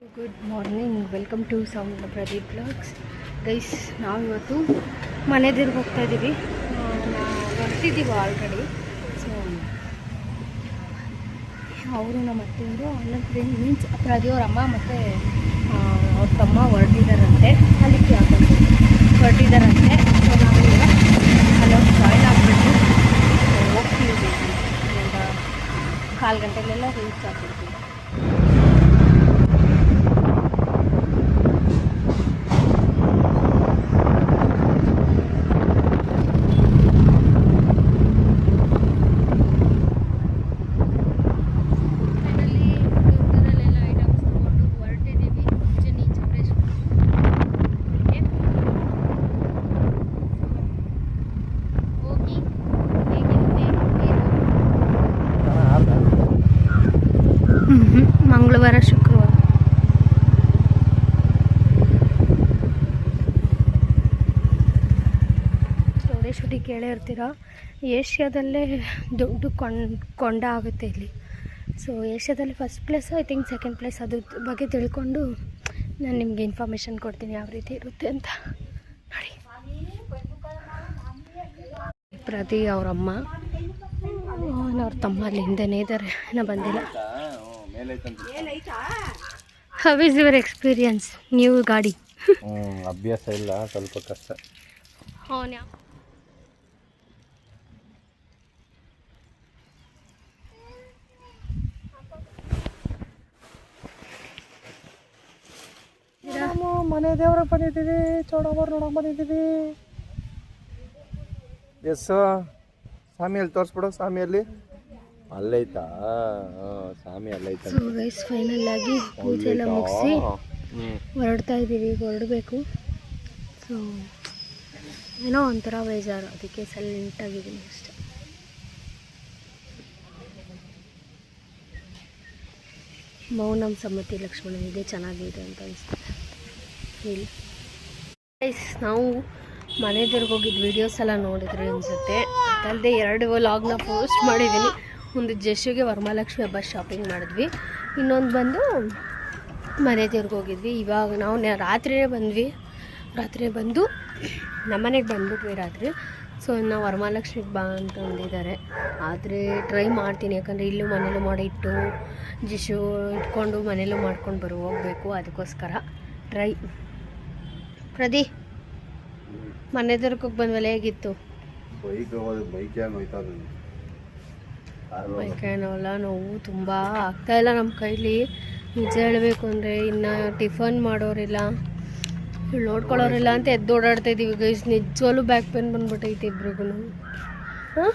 Good morning, welcome to sound Pradeep vlogs. Guys, ನಾವು ಇವತ್ತು ಮನೆದಿರ್ಗೆ ಹೋಗ್ತಾ ಇದ್ದೀವಿ. ಹೊರಟಿದ್ದೀವಿ ಆಲ್ರೆಡಿ. ಸೊ ಅವರು ನಮ್ಮ ಅತ್ತೆಯವರು, ನನ್ನ ಫ್ರೆಂಡ್ ಮೀನ್ಸ್ ಪ್ರದಿಯವ್ರ ಅಮ್ಮ ಮತ್ತು ಅವ್ರ ತಮ್ಮ ಹೊರಟಿದ್ದಾರಂತೆ. ಅಲ್ಲಿಗೆ ಹಾಕೊಂಡು ಹೊರಟಿದ್ದಾರಂತೆ. ಸೊ ನಾವೀಗ ಅಲ್ಲೋಗಿ ಜಾಯ್ನ್ ಆಗಿಬಿಟ್ಟು ಹೋಗ್ತೀವಿ. ಒಂದು 4 ಗಂಟೆಗೆಲ್ಲ ರೀಚ್ ಆಗ್ಬಿಡ್ತೀವಿ. ಮಂಗಳವಾರ, ಶುಕ್ರವಾರ. ಚೌಡೇಶ್ವರಿ ಕೇಳೇ ಇರ್ತೀರ, ಏಷ್ಯಾದಲ್ಲೇ ದೊಡ್ಡ ಕೊಂಡ ಆಗುತ್ತೆ ಇಲ್ಲಿ. ಸೊ ಏಷ್ಯಾದಲ್ಲಿ first place, I think second place. ಅದ್ರ ಬಗ್ಗೆ ತಿಳ್ಕೊಂಡು ನಾನು ನಿಮಗೆ ಇನ್ಫಾರ್ಮೇಷನ್ ಕೊಡ್ತೀನಿ ಯಾವ ರೀತಿ ಇರುತ್ತೆ ಅಂತ. ನೋಡಿ, ಪ್ರತಿ ಅವರಮ್ಮ ಅವ್ರ ತಮ್ಮ ಅಲ್ಲಿ ಹಿಂದೆನೇ ಇದ್ದಾರೆ, ನಾ ಬಂದಿಲ್ಲ. How is your experience? New ಗಾಡಿ ಅಭ್ಯಾಸ ಇಲ್ಲ, ಸ್ವಲ್ಪ ಕಷ್ಟ. ಮನೆ ದೇವ್ರ ಬಂದಿದ್ದೀವಿ, ಚೌಡಮ್ಮವ್ರು ನೋಡಕ್ ಬಂದಿದ್ದೀವಿ. ಎಸ್ ಸ್ವಾಮಿಯಲ್ಲಿ ತೋರಿಸ್ಬಿಡು. ಸ್ವಾಮಿಯಲ್ಲಿ ಅಲ್ಲೈತಾ? ಸ್ವಾಮಿ ಅಲ್ಲೈತಾ? ಸೊ ಗೈಸ್, ಫೈನಲ್ ಆಗಿ ಪೂಜೆ ಎಲ್ಲ ಮುಗಿಸಿ ಹೊರಡ್ತಾ ಇದ್ದೀವಿ. ಈಗ ಹೊರಡಬೇಕು. ಸೊ ಏನೋ ಒಂಥರ ಬೇಜಾರು, ಅದಕ್ಕೆ ಸೈಲೆಂಟಾಗಿದ್ದೀನಿ ಅಷ್ಟೆ. ಮೌನಂ ಸಮ್ಮತಿ ಲಕ್ಷ್ಮಣ ಇದೆ, ಚೆನ್ನಾಗಿದೆ ಅಂತ ಅನಿಸ್ತದೆ. ಹೇಳಿ ಗೈಸ್, ನಾವು ಮನೆದೇವ್ರಿಗೆ ಹೋಗಿದ್ದು ವೀಡಿಯೋಸ್ ಎಲ್ಲ ನೋಡಿದ್ರಿ ಅನಿಸುತ್ತೆ. ಅದಲ್ಲದೆ 2 ವ್ಲಾಗ್ನ ಪೋಸ್ಟ್ ಮಾಡಿದ್ದೀನಿ. ಒಂದು ಜಶುಗೆ ವರಮಹಾಲಕ್ಷ್ಮಿ ಹಬ್ಬ ಶಾಪಿಂಗ್ ಮಾಡಿದ್ವಿ, ಇನ್ನೊಂದು ಬಂದು ಮನೆ ದೇವ್ರಿಗೆ ಹೋಗಿದ್ವಿ. ಇವಾಗ ನಾವು ರಾತ್ರಿಯೇ ಬಂದು ನಮ್ಮನೆಗೆ ಬಂದ್ಬಿಟ್ವಿ ರಾತ್ರಿ. ಸೊ ನಾವು ವರಮಹಾಲಕ್ಷ್ಮಿಗೆ ಬಾ ಅಂತ ಅಂದಿದ್ದಾರೆ. ಆದರೆ ಟ್ರೈ ಮಾಡ್ತೀನಿ, ಯಾಕಂದರೆ ಇಲ್ಲೂ ಮನೇಲೂ ಮಾಡಿ ಇಟ್ಟು ಜಶು ಇಟ್ಕೊಂಡು ಮನೇಲೂ ಮಾಡ್ಕೊಂಡು ಹೋಗಬೇಕು. ಅದಕ್ಕೋಸ್ಕರ ಟ್ರೈ. ಪ್ರದಿ, ಮನೆ ದೇವ್ರಿಗೆ ಹೋಗಿ ಬಂದ್ವಲ್ಲ, ಹೇಗಿತ್ತು? ಮೈಕೈನವಲ್ಲ, ನೋವು ತುಂಬ ಆಗ್ತಾಯಿಲ್ಲ ನಮ್ಮ ಕೈಲಿ. ನಿಜ ಹೇಳಬೇಕು ಅಂದರೆ ಇನ್ನು ಟಿಫನ್ ಮಾಡೋರಿಲ್ಲ, ನೋಡ್ಕೊಳ್ಳೋರಿಲ್ಲ ಅಂತ ಎದ್ದು ಓಡಾಡ್ತಾ ಇದ್ದೀವಿ ಗೈಸ್. ನಿಜವಾಗ್ಲೂ ಬ್ಯಾಕ್ ಪೇನ್ ಬಂದ್ಬಿಟ್ಟೈತೆ ಇಬ್ರಿಗೂ. ಹಾಂ,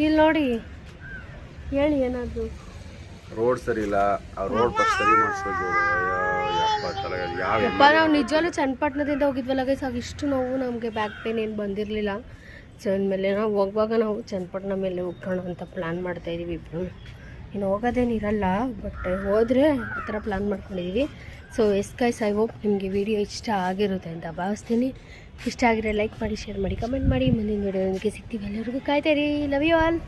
ಇಲ್ಲಿ ನೋಡಿ, ಹೇಳಿ ಏನಾದರೂ. ರೋಡ್ ಸರಿ ಇಲ್ಲ, ರೋಡ್ ಸರಿ ಮಾಡಿಸ್ಬೇಕು. ನಾವು ನಿಜವಾಗ್ಲೂ ಚನ್ನಪಟ್ಟಣದಿಂದ ಹೋಗಿದ್ವಲ್ಲ ಗೈಸ್, ಆಗ ಇಷ್ಟು ನೋವು ನಮಗೆ ಬ್ಯಾಕ್ ಪೇನ್ ಏನು ಬಂದಿರಲಿಲ್ಲ. ಸೊ ಅಂದಮೇಲೆ ನಾವು ಹೋಗುವಾಗ ನಾವು ಚನ್ನಪಟ್ಟಣ ಮೇಲೆ ಹೋಗೋಣ ಅಂತ ಪ್ಲ್ಯಾನ್ ಮಾಡ್ತಾಯಿದ್ದೀವಿ ಇಬ್ಬರು. ಇನ್ನು ಹೋಗೋದೇನಿರಲ್ಲ, ಬಟ್ ಹೋದರೆ ಆ ಥರ ಪ್ಲ್ಯಾನ್ ಮಾಡ್ಕೊಂಡಿದ್ದೀವಿ. So yes guys, I hope ನಿಮಗೆ ವಿಡಿಯೋ ಇಷ್ಟ ಆಗಿರುತ್ತೆ ಅಂತ ಭಾವಿಸ್ತೀನಿ. ಇಷ್ಟ ಆಗಿದ್ರೆ ಲೈಕ್ ಮಾಡಿ, ಶೇರ್ ಮಾಡಿ, ಕಮೆಂಟ್ ಮಾಡಿ. ಮುಂದಿನ ವಿಡಿಯೋದೊಂದಿಗೆ ಸಿಗ್ತೀವಿ. ಎಲ್ಲರಿಗೂ ಕಾಯ್ತಾಯಿರಿ. Love you all.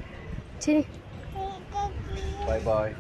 ಚಿನಿ, ಬಾಯ್ ಬಾಯ್.